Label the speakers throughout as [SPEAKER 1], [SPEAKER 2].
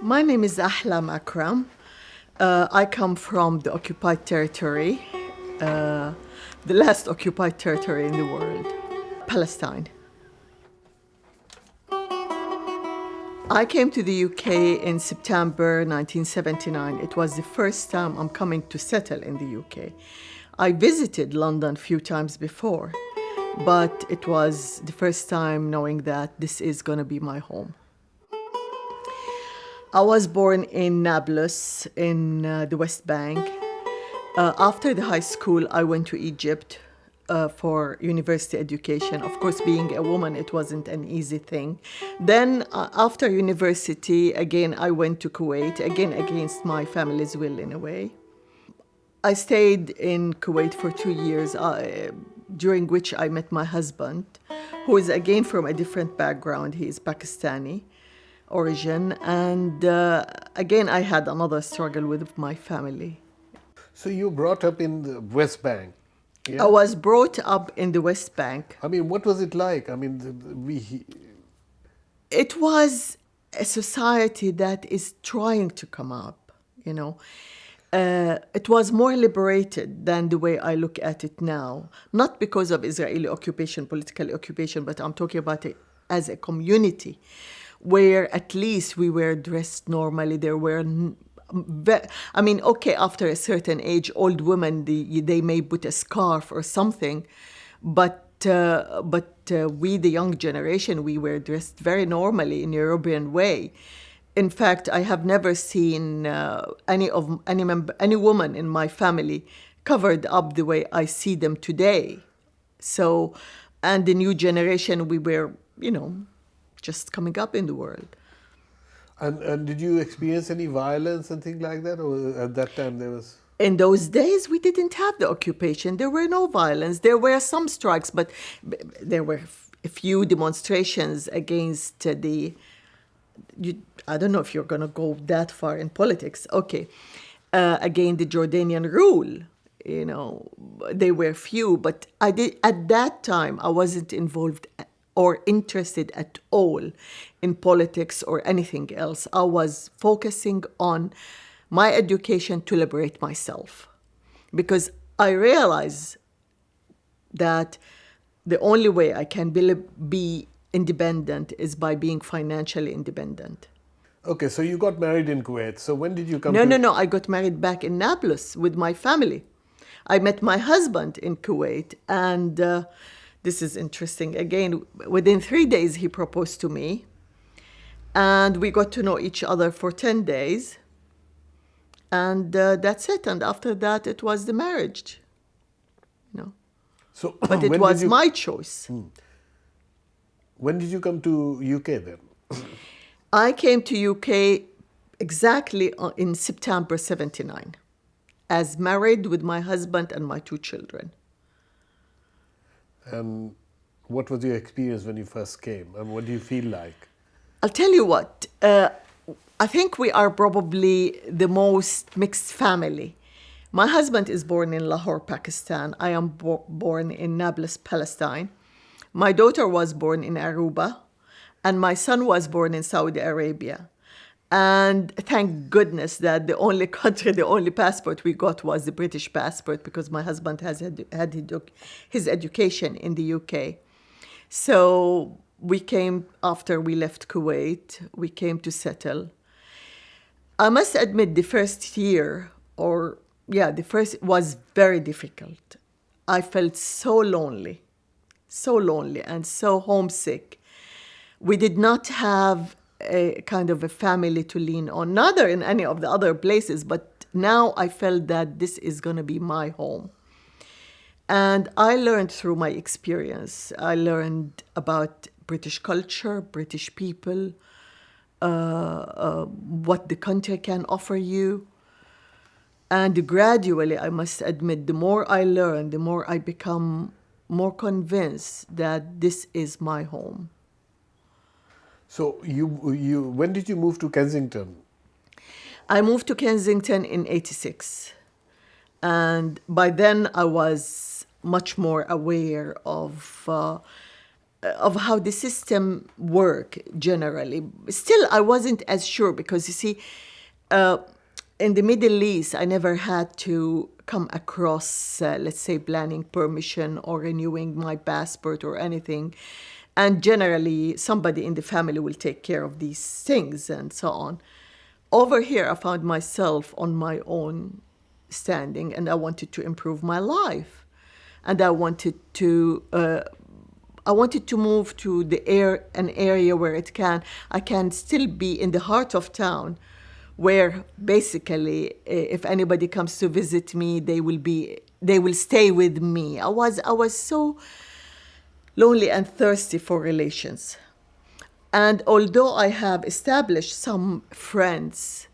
[SPEAKER 1] My name is Ahlam Akram. I come from the occupied territory, the last occupied territory in the world, Palestine. I came to the UK in September 1979. It was the first time I'm coming to settle in the UK. I visited London a few times before, but it was the first time knowing that this is going to be my home. I was born in Nablus in the West Bank. After the high school, I went to Egypt for university education. Of course, being a woman, it wasn't an easy thing. Then after university, again, I went to Kuwait, again against my family's will in a way. I stayed in Kuwait for 2 years, during which I met my husband, who is again from a different background. He is Pakistani origin, and again I had another struggle with my family.
[SPEAKER 2] So you brought up in the West Bank. Yeah?
[SPEAKER 1] I was brought up in the West Bank.
[SPEAKER 2] I mean, what was it like? I mean,
[SPEAKER 1] It was a society that is trying to come up, you know. It was more liberated than the way I look at it now. Not because of Israeli occupation, political occupation, but I'm talking about it as a community, where at least we were dressed normally. There were, I mean, okay, after a certain age, old women, they may put a scarf or something, but we, the young generation, we were dressed very normally in European way. In fact, I have never seen any woman in my family covered up the way I see them today. So, and the new generation, we were, you know, just coming up in the world.
[SPEAKER 2] And did you experience any violence and things like that? Or at that time there was...
[SPEAKER 1] In those days, we didn't have the occupation. There were no violence. There were some strikes, but there were a few demonstrations against I don't know if you're going to go that far in politics. Okay. Against the Jordanian rule, you know, they were few, but at that time, I wasn't involved or interested at all in politics or anything else. I was focusing on my education to liberate myself, because I realized that the only way I can be independent is by being financially independent.
[SPEAKER 2] Okay, so you got married in Kuwait. So when did you come
[SPEAKER 1] No, I got married back in Nablus with my family. I met my husband in Kuwait, and this is interesting. Again, within 3 days, he proposed to me. And we got to know each other for 10 days. And that's it. And after that, it was the marriage. You know.
[SPEAKER 2] So,
[SPEAKER 1] but it was my choice.
[SPEAKER 2] When did you come to UK then?
[SPEAKER 1] I came to UK exactly in September 79, as married with my husband and my 2 children.
[SPEAKER 2] And what was your experience when you first came? And what do you feel like?
[SPEAKER 1] I'll tell you what, I think we are probably the most mixed family. My husband is born in Lahore, Pakistan. I am born in Nablus, Palestine. My daughter was born in Aruba, and my son was born in Saudi Arabia. And thank goodness that the only country, the only passport we got was the British passport, because my husband has had his education in the UK. So we came after we left Kuwait. We came to settle. I must admit the first year, the first was very difficult. I felt so lonely and so homesick. We did not have a kind of a family to lean on, neither in any of the other places, but now I felt that this is going to be my home. And I learned through my experience. I learned about British culture, British people, what the country can offer you. And gradually, I must admit, the more I learn, the more I become more convinced that this is my home.
[SPEAKER 2] So when did you move to Kensington?
[SPEAKER 1] I moved to Kensington in '86. And by then, I was much more aware of how the system work generally. Still, I wasn't as sure because, you see, in the Middle East, I never had to come across, let's say, planning permission or renewing my passport or anything. And generally, somebody in the family will take care of these things and so on. Over here, I found myself on my own standing, and I wanted to improve my life. And I wanted to move to an area where I can still be in the heart of town, where basically, if anybody comes to visit me, they will stay with me. I was so lonely and thirsty for relations. And although I have established some friends,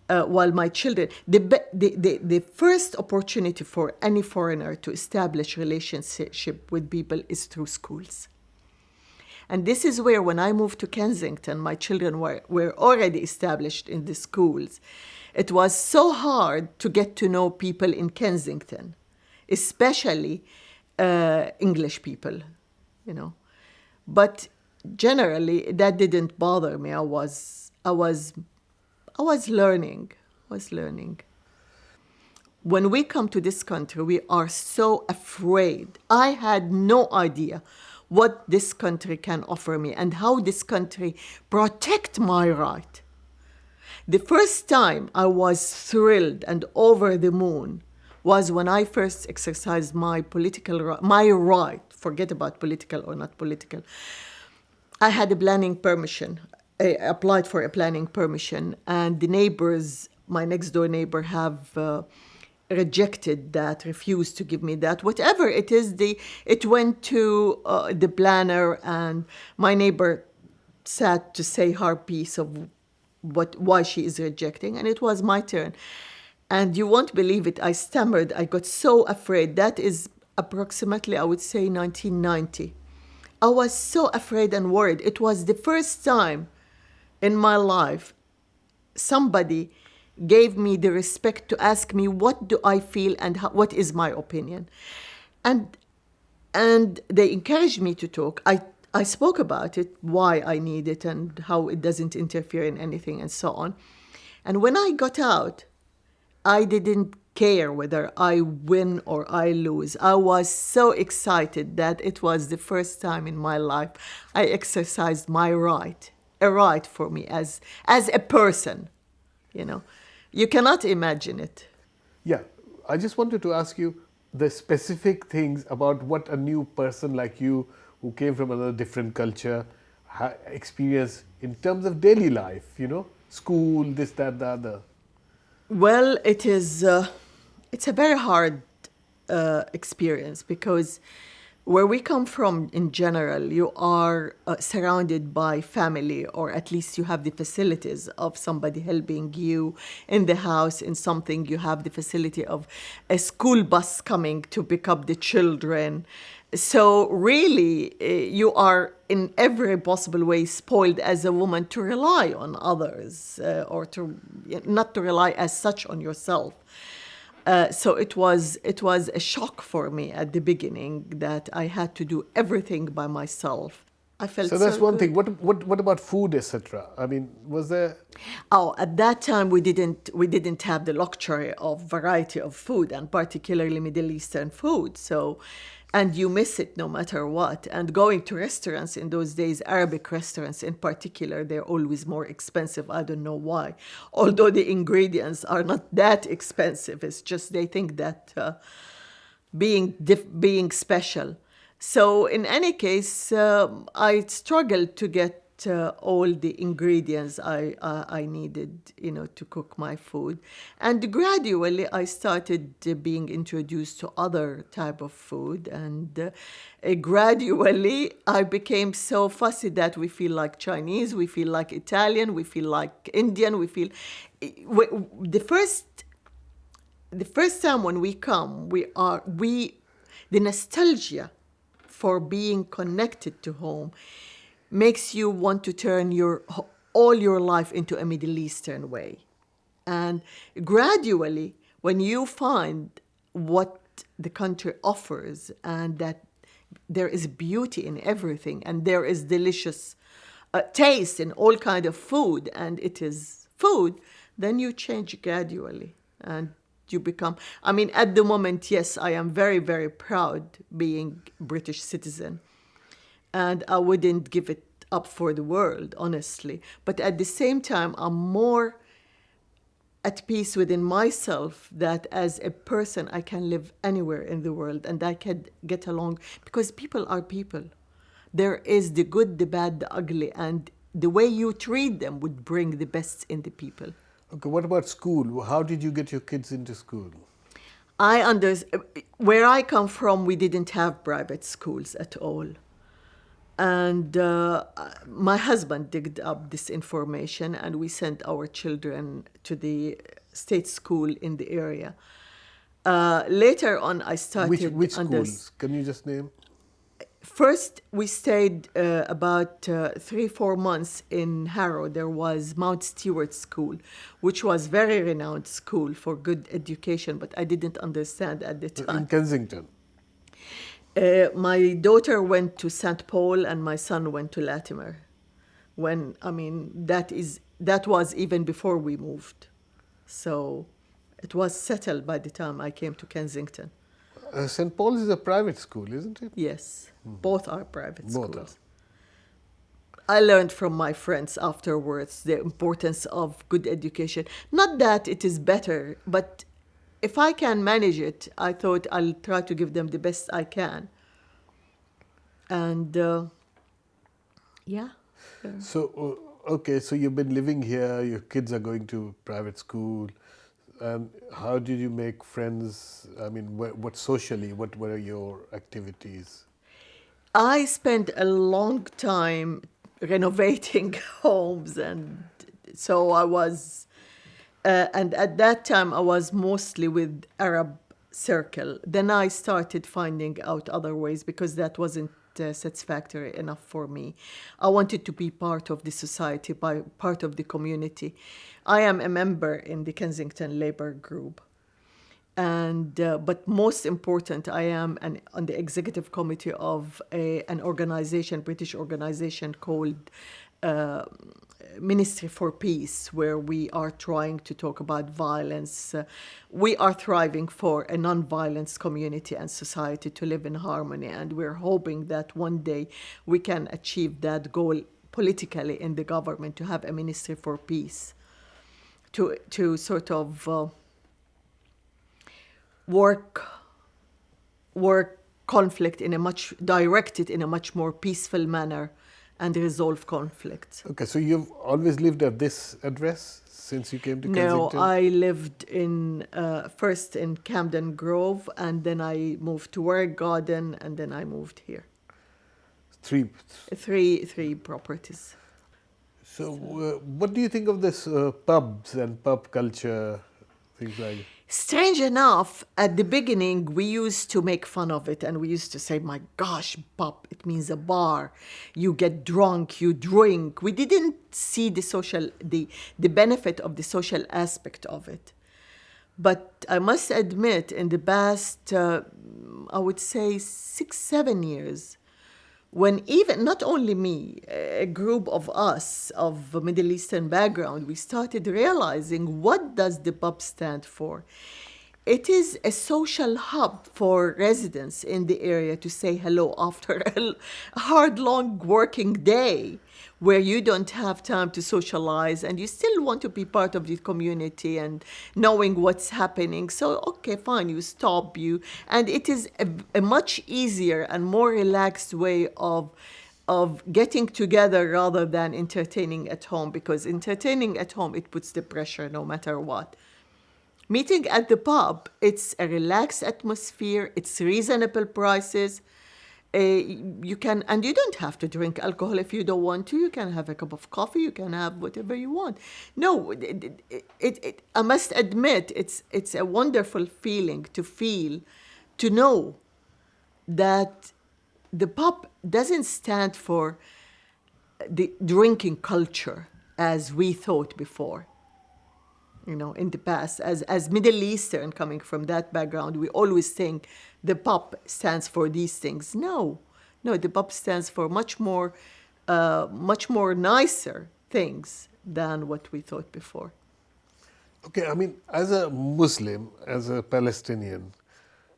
[SPEAKER 1] while my children, the first opportunity for any foreigner to establish relationship with people is through schools. And this is where, when I moved to Kensington, my children were already established in the schools. It was so hard to get to know people in Kensington, especially English people, you know. But generally, that didn't bother me. I was learning. When we come to this country, we are so afraid. I had no idea what this country can offer me and how this country protect my right. The first time I was thrilled and over the moon was when I first exercised my right, forget about political or not political. I had a planning permission. I applied for a planning permission, and the neighbors, my next door neighbor, have rejected that, refused to give me that. Whatever it is, it went to the planner, and my neighbor sat to say her piece of why she is rejecting, and it was my turn. And you won't believe it, I stammered. I got so afraid. That is approximately, I would say, 1990. I was so afraid and worried. It was the first time in my life somebody gave me the respect to ask me what do I feel and what is my opinion. And they encouraged me to talk. I spoke about it, why I need it and how it doesn't interfere in anything and so on. And when I got out, I didn't care whether I win or I lose. I was so excited that it was the first time in my life I exercised my right, a right for me as a person, you know. You cannot imagine it.
[SPEAKER 2] Yeah, I just wanted to ask you the specific things about what a new person like you, who came from another different culture, experience in terms of daily life, you know, school, this, that, the other.
[SPEAKER 1] Well, it's a very hard experience because where we come from in general, you are surrounded by family, or at least you have the facilities of somebody helping you in the house, in something. You have the facility of a school bus coming to pick up the children. So really, you are in every possible way spoiled as a woman to rely on others, or not to rely as such on yourself. So it was a shock for me at the beginning that I had to do everything by myself. I felt
[SPEAKER 2] so that's one
[SPEAKER 1] good.
[SPEAKER 2] thing. What about food, etc.? I mean, was there?
[SPEAKER 1] Oh, at that time we didn't have the luxury of variety of food, and particularly Middle Eastern food. So, and you miss it no matter what. And going to restaurants in those days, Arabic restaurants in particular, they're always more expensive. I don't know why. Although the ingredients are not that expensive, it's just they think that being special. So in any case, I struggled to get all the ingredients I needed, to cook my food. And gradually I started being introduced to other type of food. And gradually I became so fussy that we feel like Chinese, we feel like Italian, we feel like Indian, we feel... The first time when we come, the nostalgia for being connected to home makes you want to turn all your life into a Middle Eastern way. And gradually, when you find what the country offers and that there is beauty in everything and there is delicious taste in all kind of food and it is food, then you change gradually and you become... I mean, at the moment, yes, I am very, very proud being British citizen. And I wouldn't give it up for the world, honestly. But at the same time, I'm more at peace within myself that as a person, I can live anywhere in the world and I can get along because people are people. There is the good, the bad, the ugly, and the way you treat them would bring the best in the people.
[SPEAKER 2] Okay, what about school? How did you get your kids into school?
[SPEAKER 1] Where I come from, we didn't have private schools at all. And my husband digged up this information and we sent our children to the state school in the area. Later on, I started...
[SPEAKER 2] Which schools? Can you just name?
[SPEAKER 1] First, we stayed about 3-4 months in Harrow. There was Mount Stewart School, which was very renowned school for good education, but I didn't understand at the time.
[SPEAKER 2] In Kensington?
[SPEAKER 1] My daughter went to St. Paul and my son went to Latimer. That was even before we moved. So it was settled by the time I came to Kensington.
[SPEAKER 2] St. Paul's is a private school, isn't it?
[SPEAKER 1] Yes, both are private schools.
[SPEAKER 2] Both are.
[SPEAKER 1] I learned from my friends afterwards the importance of good education. Not that it is better, but if I can manage it, I thought I'll try to give them the best I can. And yeah.
[SPEAKER 2] So, okay, so you've been living here, your kids are going to private school. How did you make friends? I mean, what socially, what were your activities?
[SPEAKER 1] I spent a long time renovating homes, and so I was, and at that time I was mostly with Arab circle. Then I started finding out other ways because that wasn't satisfactory enough for me. I wanted to be part of the society, part of the community. I am a member in the Kensington Labour Group. And but most important, I am on the executive committee of an organization, British organization called Ministry for Peace, where we are trying to talk about violence. We are thriving for a non-violence community and society to live in harmony, and we're hoping that one day we can achieve that goal politically in the government, to have a Ministry for Peace, to sort of work conflict directed in a much more peaceful manner and resolve conflicts.
[SPEAKER 2] Okay, so you've always lived at this address since you came to Kensington?
[SPEAKER 1] No, I lived first in Camden Grove, and then I moved to Warwick Garden, and then I moved here. Three properties.
[SPEAKER 2] So what do you think of this pubs and pub culture, things like that?
[SPEAKER 1] Strange enough, at the beginning, we used to make fun of it, and we used to say, my gosh, pub, it means a bar. You get drunk, you drink. We didn't see the benefit of the social aspect of it. But I must admit, in the past, I would say 6-7 years, when even, not only me, a group of us of Middle Eastern background, we started realizing, what does the pub stand for? It is a social hub for residents in the area to say hello after a hard, long working day, where you don't have time to socialize and you still want to be part of the community and knowing what's happening. So, okay, fine, you stop, and it is a much easier and more relaxed way of of getting together rather than entertaining at home, because entertaining at home, it puts the pressure no matter what. Meeting at the pub, it's a relaxed atmosphere, it's reasonable prices. You can, and you don't have to drink alcohol if you don't want to. You can have a cup of coffee. You can have whatever you want. No, I must admit, it's a wonderful feeling to feel, to know that the pub doesn't stand for the drinking culture as we thought before. You know, in the past, as Middle Eastern, coming from that background, we always think the pub stands for these things. No, the pub stands for much more nicer things than what we thought before.
[SPEAKER 2] Okay, I mean, as a Muslim, as a Palestinian,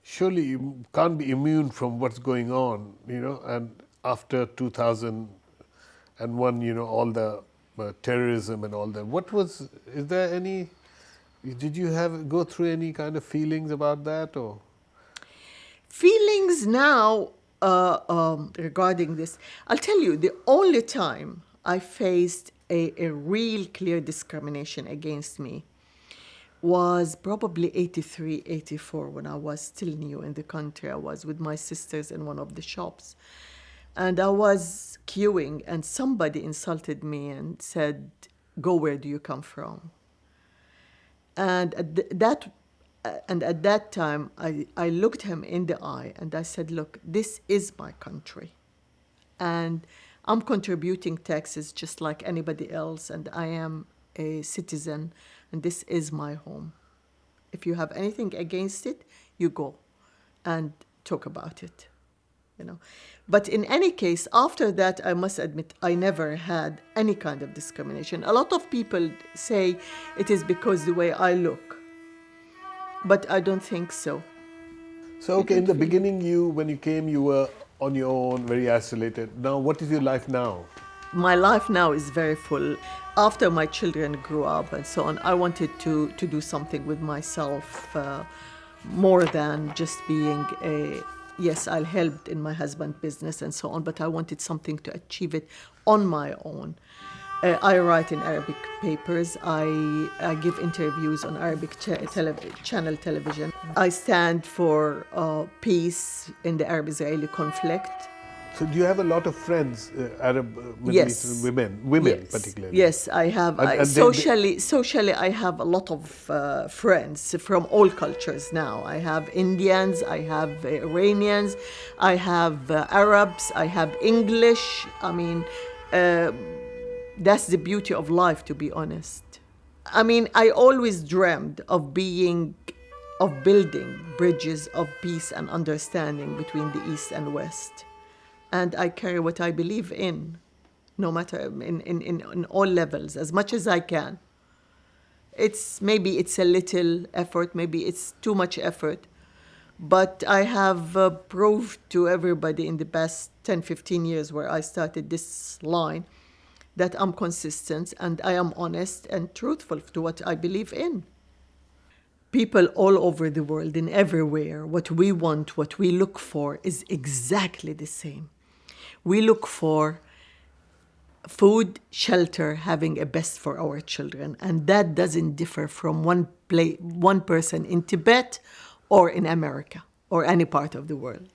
[SPEAKER 2] surely you can't be immune from what's going on, and after 2001, all the terrorism and all that. Is there any, did you go through any kind of feelings about that, or?
[SPEAKER 1] Feelings now regarding this, I'll tell you, the only time I faced a real clear discrimination against me was probably 83, 84, when I was still new in the country. I was with my sisters in one of the shops, and I was queuing, and somebody insulted me and said, "Go, where do you come from?" And at that time, I looked him in the eye and I said, "Look, this is my country, and I'm contributing taxes just like anybody else, and I am a citizen, and this is my home. If you have anything against it, you go and talk about it." But in any case, after that, I must admit, I never had any kind of discrimination. A lot of people say it is because the way I look, but I don't think so.
[SPEAKER 2] So, okay, in the beginning, when you came, you were on your own, very isolated. Now, what is your life now?
[SPEAKER 1] My life now is very full. After my children grew up and so on, I wanted to do something with myself, more than just being yes, I helped in my husband's business and so on, but I wanted something to achieve it on my own. I write in Arabic papers. I give interviews on Arabic channel television. I stand for peace in the Arab-Israeli conflict.
[SPEAKER 2] So do you have a lot of friends, Arab Middle Eastern women
[SPEAKER 1] yes.
[SPEAKER 2] particularly?
[SPEAKER 1] Yes, I have. Socially, I have a lot of friends from all cultures now. I have Indians, I have Iranians, I have Arabs, I have English. I mean, that's the beauty of life, to be honest. I mean, I always dreamed of building bridges of peace and understanding between the East and West. And I carry what I believe in, no matter in all levels, as much as I can. Maybe it's a little effort, maybe it's too much effort, but I have proved to everybody in the past 10, 15 years where I started this line that I'm consistent and I am honest and truthful to what I believe in. People all over the world and everywhere, what we want, what we look for is exactly the same. We look for food, shelter, having a best for our children. And that doesn't differ from one person in Tibet or in America or any part of the world.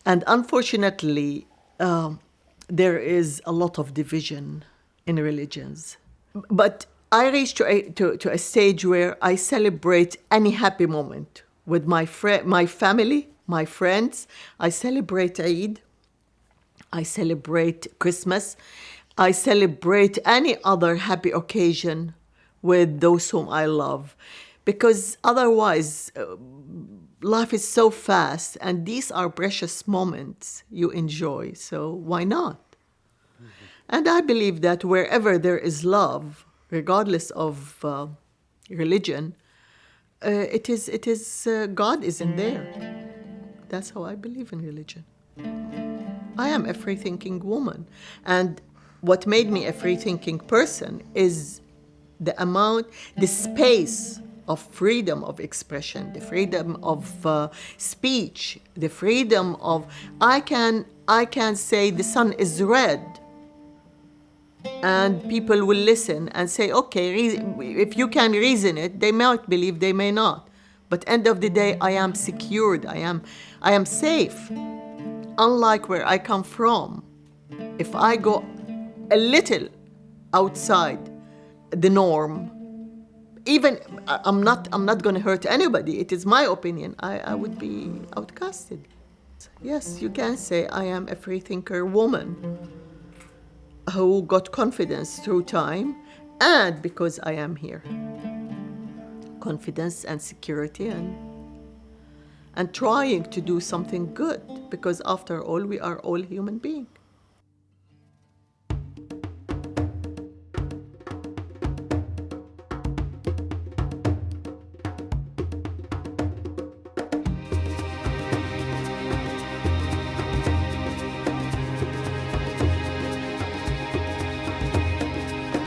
[SPEAKER 1] And unfortunately, there is a lot of division in religions. But I reached to a stage where I celebrate any happy moment with my family, my friends. I celebrate Eid. I celebrate Christmas. I celebrate any other happy occasion with those whom I love. Because otherwise, life is so fast, and these are precious moments you enjoy. So why not? Mm-hmm. And I believe that wherever there is love, regardless of religion, it is God is in there. That's how I believe in religion. I am a free-thinking woman, and what made me a free-thinking person is the space of freedom of expression, the freedom of speech, the freedom of I I can say the sun is red, and people will listen and say, okay, if you can reason it, they might believe, they may not. But end of the day, I am secured, I am safe. Unlike where I come from, if I go a little outside the norm, even I'm not going to hurt anybody. It is my opinion. I would be outcasted. Yes, you can say I am a free thinker woman who got confidence through time, and because I am here. Confidence and security and trying to do something good, because after all, we are all human beings.